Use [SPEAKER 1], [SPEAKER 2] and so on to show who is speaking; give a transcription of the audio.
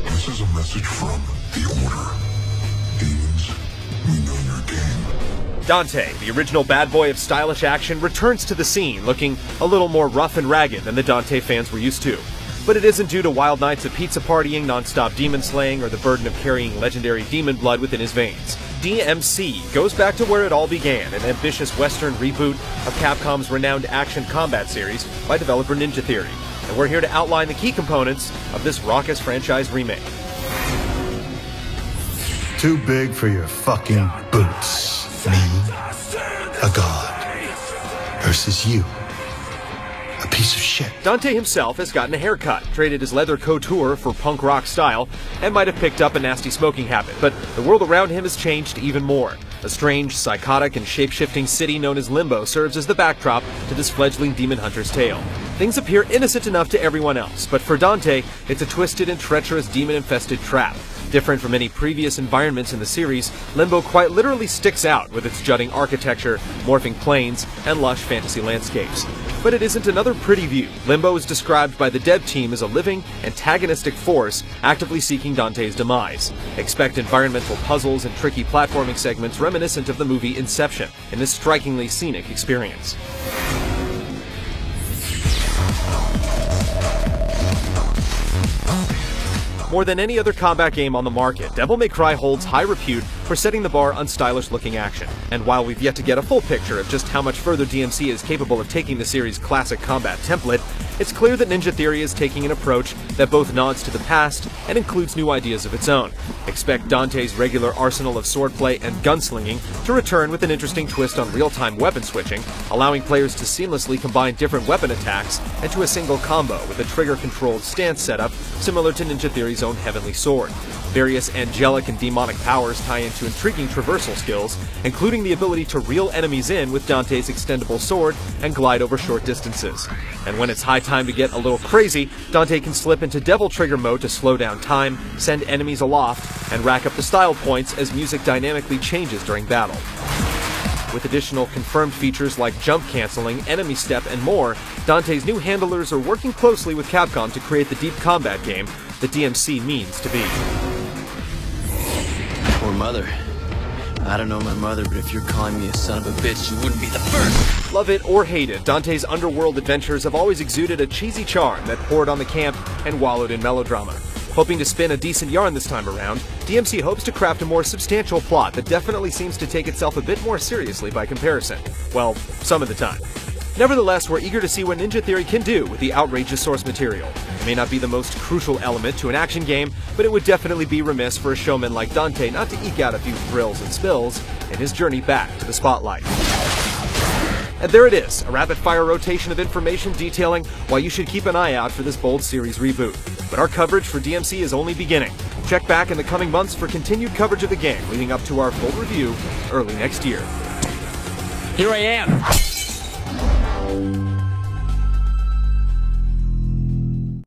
[SPEAKER 1] This is a message from the Order. Demons, we know your game.
[SPEAKER 2] Dante, the original bad boy of stylish action, returns to the scene looking a little more rough and ragged than the Dante fans were used to. But it isn't due to wild nights of pizza partying, non-stop demon slaying, or the burden of carrying legendary demon blood within his veins. DMC goes back to where it all began, an ambitious Western reboot of Capcom's renowned action combat series by developer Ninja Theory. And we're here to outline the key components of this raucous franchise remake.
[SPEAKER 3] Too big for your fucking boots. Me, a god, versus you, a piece of shit.
[SPEAKER 2] Dante himself has gotten a haircut, traded his leather couture for punk rock style, and might have picked up a nasty smoking habit, but the world around him has changed even more. A strange, psychotic, and shape-shifting city known as Limbo serves as the backdrop to this fledgling demon hunter's tale. Things appear innocent enough to everyone else, but for Dante, it's a twisted and treacherous demon-infested trap. Different from any previous environments in the series, Limbo quite literally sticks out with its jutting architecture, morphing plains, and lush fantasy landscapes. But it isn't another pretty view. Limbo is described by the dev team as a living, antagonistic force actively seeking Dante's demise. Expect environmental puzzles and tricky platforming segments reminiscent of the movie Inception in this strikingly scenic experience. More than any other combat game on the market, Devil May Cry holds high repute for setting the bar on stylish-looking action. And while we've yet to get a full picture of just how much further DMC is capable of taking the series' classic combat template, it's clear that Ninja Theory is taking an approach that both nods to the past and includes new ideas of its own. Expect Dante's regular arsenal of swordplay and gunslinging to return with an interesting twist on real-time weapon switching, allowing players to seamlessly combine different weapon attacks into a single combo with a trigger-controlled stance setup similar to Ninja Theory's own Heavenly Sword. Various angelic and demonic powers tie into intriguing traversal skills, including the ability to reel enemies in with Dante's extendable sword and glide over short distances. And when it's high time to get a little crazy, Dante can slip into Devil Trigger mode to slow down time, send enemies aloft, and rack up the style points as music dynamically changes during battle. With additional confirmed features like jump canceling, enemy step, and more, Dante's new handlers are working closely with Capcom to create the deep combat game that DMC means to be.
[SPEAKER 4] Poor mother. I don't know my mother, but if you're calling me a son of a bitch, you wouldn't be the first.
[SPEAKER 2] Love it or hate it, Dante's underworld adventures have always exuded a cheesy charm that poured on the camp and wallowed in melodrama. Hoping to spin a decent yarn this time around, DMC hopes to craft a more substantial plot that definitely seems to take itself a bit more seriously by comparison. Well, some of the time. Nevertheless, we're eager to see what Ninja Theory can do with the outrageous source material. It may not be the most crucial element to an action game, but it would definitely be remiss for a showman like Dante not to eke out a few thrills and spills in his journey back to the spotlight. And there it is, a rapid-fire rotation of information detailing why you should keep an eye out for this bold series reboot. But our coverage for DMC is only beginning. Check back in the coming months for continued coverage of the game, leading up to our full review early next year.
[SPEAKER 4] Here I am.